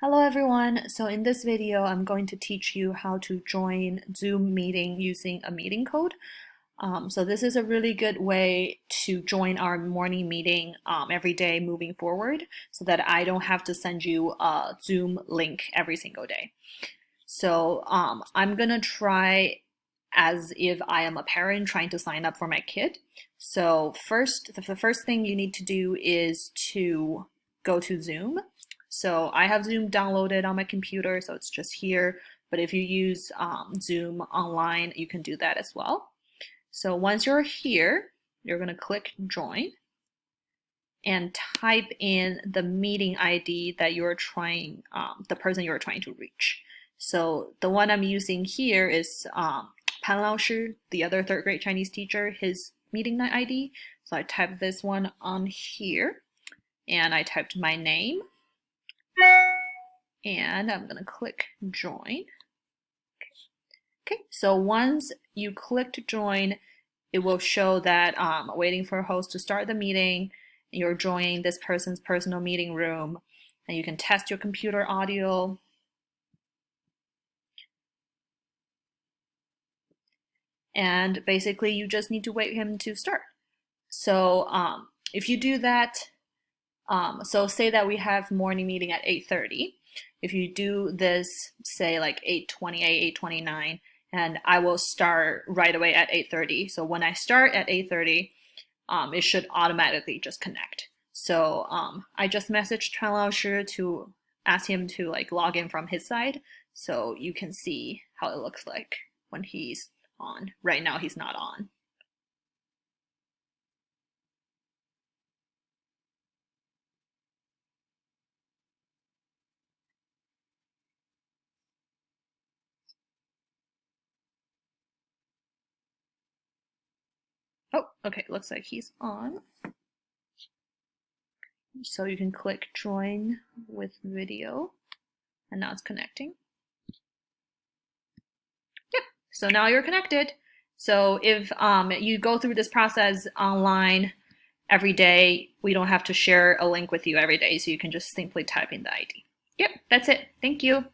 Hello everyone. So in this video, I'm going to teach you how to join Zoom meeting using a meeting code. So this is a really good way to join our morning meeting every day moving forward so that I don't have to send you a Zoom link every single day. So I'm gonna try as if I am a parent trying to sign up for my kid. So the first thing you need to do is to go to Zoom. So I have Zoom downloaded on my computer, so it's just here. But if you use Zoom online, you can do that as well. So once you're here, you're going to click join and type in the meeting ID that you're trying, the person you're trying to reach. So the one I'm using here is Pan Lao Shi, the other third grade Chinese teacher, his meeting ID. So I typed this one on here and I typed my name. And I'm gonna click join. Okay, so once you clicked join, it will show that waiting for a host to start the meeting. You're joining this person's personal meeting room, and you can test your computer audio. And basically, you just need to wait him to start. So if you do that, so say that we have morning meeting at 8:30. If you do this, say like 8:28, 8:29, and I will start right away at 8:30. So when I start at 8:30, it should automatically just connect. So I just messaged Chuan Lao Shi to ask him to like log in from his side, so you can see how it looks like when he's on. Right now he's not on. Oh, okay, looks like he's on. So you can click join with video, and now it's connecting. Yep, so now you're connected. So if you go through this process online every day, we don't have to share a link with you every day, so you can just simply type in the ID. Yep, that's it. Thank you.